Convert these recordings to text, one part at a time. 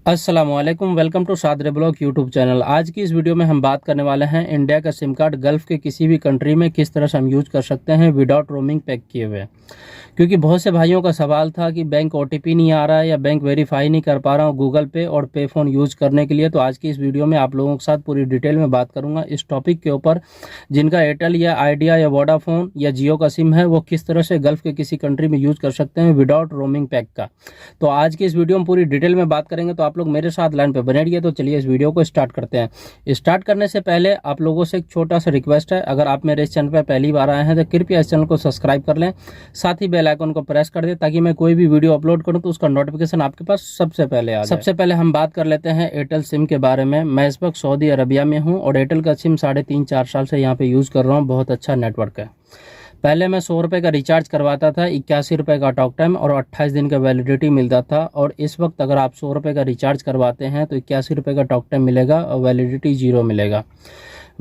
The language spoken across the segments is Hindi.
अस्सलामुअलैकुम, वेलकम टू सादरे ब्लॉग यूट्यूब चैनल। आज की इस वीडियो में हम बात करने वाले हैं इंडिया का सिम कार्ड गल्फ़ के किसी भी कंट्री में किस तरह से हम यूज़ कर सकते हैं विदाउट रोमिंग पैक किए हुए। क्योंकि बहुत से भाइयों का सवाल था कि बैंक ओटीपी नहीं आ रहा है या बैंक वेरीफाई नहीं कर पा रहा हूँ गूगल पे और पे फ़ोन यूज़ करने के लिए। तो आज की इस वीडियो में आप लोगों के साथ पूरी डिटेल में बात करूँगा इस टॉपिक के ऊपर, जिनका एयरटेल या आइडिया या वोडाफोन या जियो का सिम है वो किस तरह से गल्फ़ के किसी कंट्री में यूज़ कर सकते हैं विदाउट रोमिंग पैक का। तो आज की इस वीडियो में पूरी डिटेल में बात करेंगे, तो आप लोग मेरे साथ लाइन पे बने रहिए। तो चलिए इस वीडियो को स्टार्ट करते हैं। स्टार्ट करने से पहले आप लोगों से एक छोटा सा रिक्वेस्ट है, अगर आप मेरे इस चैनल पर पहली बार आए हैं तो कृपया इस चैनल को सब्सक्राइब कर लें, साथ ही बेल आइकन को प्रेस कर दें ताकि मैं कोई भी वीडियो अपलोड करूं तो उसका नोटिफिकेशन आपके पास सबसे पहले आ जाए। सबसे पहले हम बात कर लेते हैं एयरटेल सिम के बारे में। मैं इस वक्त सऊदी अरबिया में हूं और एयरटेल का सिम 3.5-4 साल से यहाँ पे यूज़ कर रहा हूँ। बहुत अच्छा नेटवर्क है। पहले मैं 100 रुपये का रिचार्ज करवाता था, 81 रुपये का टॉक टाइम और 28 दिन का वैलिडिटी मिलता था। और इस वक्त अगर आप 100 रुपये का रिचार्ज करवाते हैं तो 81 रुपये का टॉक टाइम मिलेगा और वैलिडिटी 0 मिलेगा।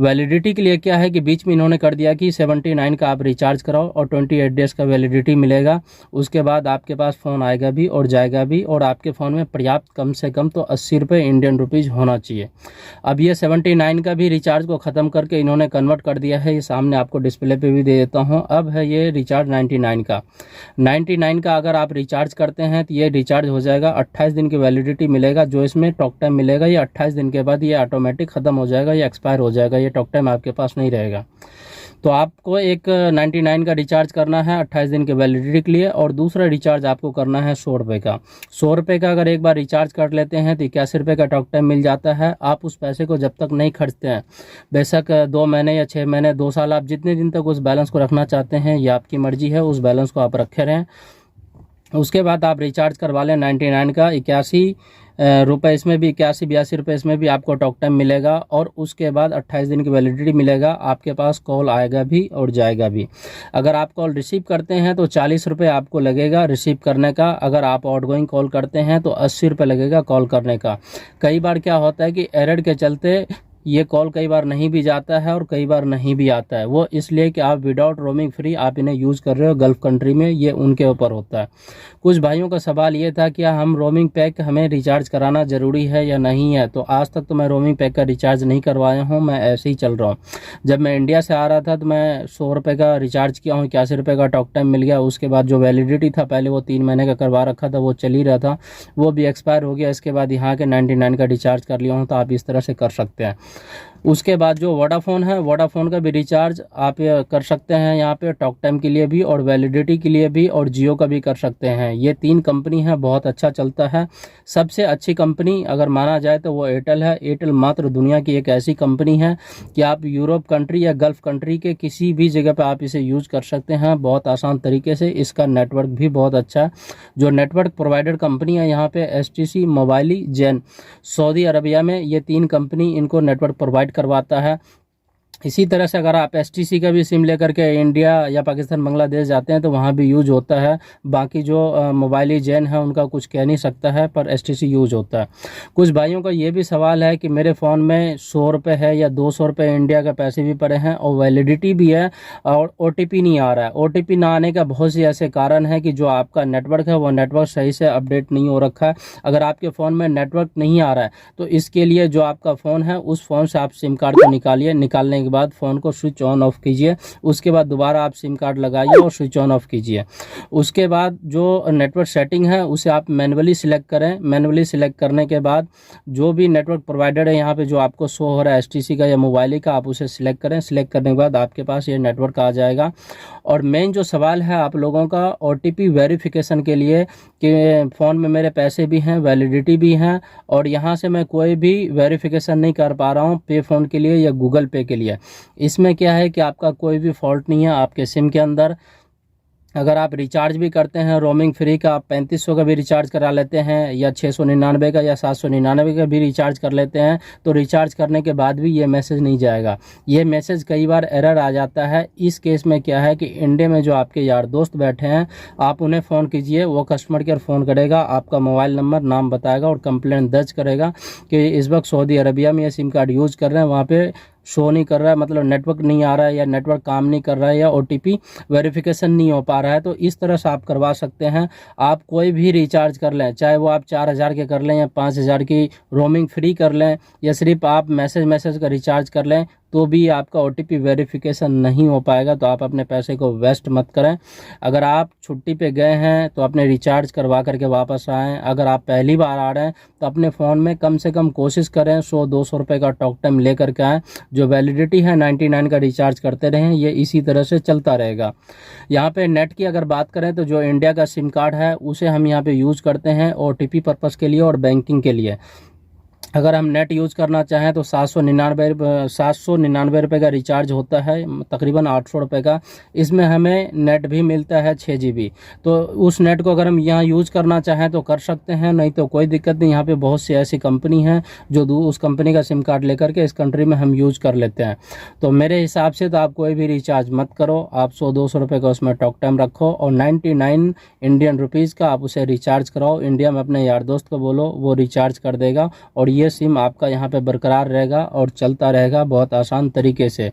वैलिडिटी के लिए क्या है कि बीच में इन्होंने कर दिया कि 79 का आप रिचार्ज कराओ और 28 डेज़ का वैलिडिटी मिलेगा। उसके बाद आपके पास फ़ोन आएगा भी और जाएगा भी, और आपके फ़ोन में पर्याप्त कम से कम तो 80 रुपये इंडियन रुपीज़ होना चाहिए। अब ये 79 का भी रिचार्ज को ख़त्म करके इन्होंने कन्वर्ट कर दिया है। ये सामने आपको डिस्प्ले पे भी दे देता हूँ। अब है ये रिचार्ज 99 का अगर आप रिचार्ज करते हैं तो ये रिचार्ज हो जाएगा। 28 दिन की वैलिडिटी मिलेगा। जो इसमें टॉक टाइम मिलेगा ये 28 दिन के बाद ये ऑटोमेटिक ख़त्म हो जाएगा, ये एक्सपायर हो जाएगा, ये टॉक टाइम आपके पास नहीं रहेगा। तो आपको एक 99 का रिचार्ज करना है 28 दिन के वैलिडिटी के लिए, और दूसरा रिचार्ज आपको करना है 100 रुपये का। 100 रुपये का अगर एक बार रिचार्ज कर लेते हैं तो 81 रुपये का टॉक टाइम मिल जाता है। आप उस पैसे को जब तक नहीं खर्चते हैं, बेशक 2 महीने या 6 महीने 2 साल, आप जितने दिन तक उस बैलेंस को रखना चाहते हैं ये आपकी मर्जी है, उस बैलेंस को आप रखे रहें। उसके बाद आप रिचार्ज करवा लें 99 का, 81 रुपये इसमें भी, 81-82 रुपये इसमें भी आपको टॉक टाइम मिलेगा। और उसके बाद 28 दिन की वैलिडिटी मिलेगा। आपके पास कॉल आएगा भी और जाएगा भी। अगर आप कॉल रिसीव करते हैं तो 40 रुपये आपको लगेगा रिसीव करने का। अगर आप आउटगोइंग कॉल करते हैं तो 80 रुपये लगेगा कॉल करने का। कई बार क्या होता है कि एरर के चलते ये कॉल कई बार नहीं भी जाता है और कई बार नहीं भी आता है। वो इसलिए कि आप विदाउट रोमिंग फ्री आप इन्हें यूज़ कर रहे हो गल्फ़ कंट्री में, ये उनके ऊपर होता है। कुछ भाइयों का सवाल ये था कि हम रोमिंग पैक हमें रिचार्ज कराना ज़रूरी है या नहीं है। तो आज तक तो मैं रोमिंग पैक का रिचार्ज नहीं करवाया हूँ, मैं ऐसे ही चल रहा हूँ। जब मैं इंडिया से आ रहा था तो मैं 100 रुपये का रिचार्ज किया हूँ, 81 रुपये का टॉक टाइम मिल गया। उसके बाद जो वैलिडिटी था पहले वो 3 महीने का करवा रखा था, वो चल ही रहा था, वो भी एक्सपायर हो गया। इसके बाद यहाँ के 99 का रिचार्ज कर लिया हूँ। तो आप इस तरह से कर सकते हैं। उसके बाद जो वोडाफोन है, वोडाफोन का भी रिचार्ज आप कर सकते हैं यहाँ पे टॉक टाइम के लिए भी और वैलिडिटी के लिए भी, और जियो का भी कर सकते हैं। ये 3 कंपनी है, बहुत अच्छा चलता है। सबसे अच्छी कंपनी अगर माना जाए तो वो एयरटेल है। एयरटेल मात्र दुनिया की एक ऐसी कंपनी है कि आप यूरोप कंट्री या गल्फ़ कंट्री के किसी भी जगह पर आप इसे यूज़ कर सकते हैं बहुत आसान तरीके से। इसका नेटवर्क भी बहुत अच्छा है। जो नेटवर्क प्रोवाइडर कंपनी है यहाँ पे STC, मोबाइली, जेन, सऊदी अरबिया में ये 3 कंपनी इनको नेटवर्क प्रोवाइड करवाता है। इसी तरह से अगर आप STC का भी सिम लेकर के इंडिया या पाकिस्तान, बांग्लादेश जाते हैं तो वहाँ भी यूज होता है। बाकी जो मोबाइली, जेन है उनका कुछ कह नहीं सकता है, पर STC यूज होता है। कुछ भाइयों का ये भी सवाल है कि मेरे फ़ोन में 100 रुपये है या 200 रुपये इंडिया का पैसे भी पड़े हैं और वैलिडिटी भी है और OTP नहीं आ रहा है। OTP ना आने का बहुत से ऐसे कारण है कि जो आपका नेटवर्क है वो नेटवर्क सही से अपडेट नहीं हो रखा है। अगर आपके फ़ोन में नेटवर्क नहीं आ रहा है तो इसके लिए जो आपका फ़ोन है उस फ़ोन से आप सिम कार्ड को निकालिए। निकालने के बाद फ़ोन को स्विच ऑन ऑफ कीजिए। उसके बाद दोबारा आप सिम कार्ड लगाइए और स्विच ऑन ऑफ कीजिए। उसके बाद जो नेटवर्क सेटिंग है उसे आप मैन्युअली सिलेक्ट करें। मैन्युअली सिलेक्ट करने के बाद जो भी नेटवर्क प्रोवाइडर है यहाँ पे जो आपको शो हो रहा है STC का या मोबाइल का, आप उसे सिलेक्ट करें। सिलेक्ट करने के बाद आपके पास ये नेटवर्क आ जाएगा। और मेन जो सवाल है आप लोगों का OTP वेरिफिकेशन के लिए कि फ़ोन में मेरे पैसे भी हैं, वैलिडिटी भी हैं और यहाँ से मैं कोई भी वेरिफिकेशन नहीं कर पा रहा हूँ पे फ़ोन के लिए या गूगल पे के लिए। इसमें क्या है कि आपका कोई भी फॉल्ट नहीं है आपके सिम के अंदर। अगर आप रिचार्ज भी करते हैं रोमिंग फ्री का, आप 3500 का भी रिचार्ज करा लेते हैं या 699 का या 799 का भी रिचार्ज कर लेते हैं तो रिचार्ज करने के बाद भी ये मैसेज नहीं जाएगा। ये मैसेज कई बार एरर आ जाता है। इस केस में क्या है कि इंडिया में जो आपके यार दोस्त बैठे हैं आप उन्हें फ़ोन कीजिए, वो कस्टमर केयर फ़ोन करेगा, आपका मोबाइल नंबर, नाम बताएगा और कंप्लेंट दर्ज करेगा कि इस वक्त सऊदी अरबिया में ये सिम कार्ड यूज़ कर रहे हैं, वहाँ पर शो नहीं कर रहा है, मतलब नेटवर्क नहीं आ रहा है या नेटवर्क काम नहीं कर रहा है या OTP वेरिफिकेशन नहीं हो पा रहा है, तो इस तरह से आप करवा सकते हैं। आप कोई भी रिचार्ज कर लें, चाहे वो आप 4000 के कर लें या 5000 की रोमिंग फ्री कर लें या सिर्फ आप मैसेज का रिचार्ज कर लें, तो भी आपका OTP वेरिफिकेशन नहीं हो पाएगा। तो आप अपने पैसे को वेस्ट मत करें। अगर आप छुट्टी पे गए हैं तो अपने रिचार्ज करवा करके वापस आएँ। अगर आप पहली बार आ रहे हैं तो अपने फ़ोन में कम से कम कोशिश करें 100-200 रुपये का टॉक टाइम ले करके आएँ। जो वैलिडिटी है 99 का रिचार्ज करते रहें, ये इसी तरह से चलता रहेगा। यहाँ पे नेट की अगर बात करें तो जो इंडिया का सिम कार्ड है उसे हम यहाँ पे यूज़ करते हैं OTP पर्पज़ के लिए और बैंकिंग के लिए। अगर हम नेट यूज़ करना चाहें तो 799 रुपये का रिचार्ज होता है, तकरीबन 800 रुपये का। इसमें हमें नेट भी मिलता है 6 GB। तो उस नेट को अगर हम यहाँ यूज़ करना चाहें तो कर सकते हैं, नहीं तो कोई दिक्कत नहीं। यहाँ पे बहुत सी ऐसी कंपनी हैं जो उस कंपनी का सिम कार्ड लेकर के इस कंट्री में हम यूज़ कर लेते हैं। तो मेरे हिसाब से तो आप कोई भी रिचार्ज मत करो, आप 100-200 रुपये का उसमें टॉक टाइम रखो और 99 इंडियन रुपीज़ का आप उसे रिचार्ज कराओ। इंडिया में अपने यार दोस्त को बोलो, वो रिचार्ज कर देगा और ये सिम आपका यहाँ पे बरकरार रहेगा और चलता रहेगा बहुत आसान तरीके से।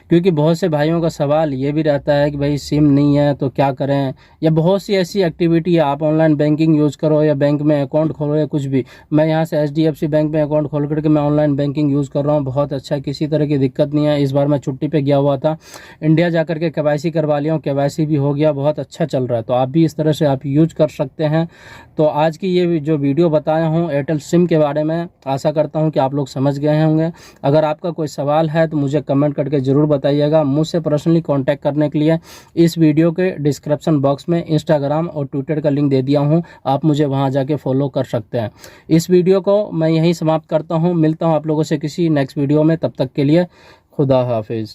क्योंकि बहुत से भाइयों का सवाल ये भी रहता है कि भाई सिम नहीं है तो क्या करें, या बहुत सी ऐसी एक्टिविटी है, आप ऑनलाइन बैंकिंग यूज़ करो या बैंक में अकाउंट खोलो या कुछ भी। मैं यहाँ से HDFC बैंक में अकाउंट खोल करके मैं ऑनलाइन बैंकिंग यूज़ कर रहा हूँ, बहुत अच्छा, किसी तरह की दिक्कत नहीं है। इस बार मैं छुट्टी पर गया हुआ था, इंडिया जा करके KYC करवा लिया हूँ, KYC भी हो गया, बहुत अच्छा चल रहा है। तो आप भी इस तरह से आप यूज कर सकते हैं। तो आज की ये जो वीडियो बताया हूँ एयरटेल सिम के बारे में, आशा करता हूं कि आप लोग समझ गए होंगे। अगर आपका कोई सवाल है तो मुझे कमेंट करके ज़रूर बताइएगा। मुझसे पर्सनली कांटेक्ट करने के लिए इस वीडियो के डिस्क्रिप्शन बॉक्स में इंस्टाग्राम और ट्विटर का लिंक दे दिया हूं, आप मुझे वहां जाके फॉलो कर सकते हैं। इस वीडियो को मैं यहीं समाप्त करता हूं, मिलता हूं आप लोगों से किसी नेक्स्ट वीडियो में। तब तक के लिए खुदा हाफिज़।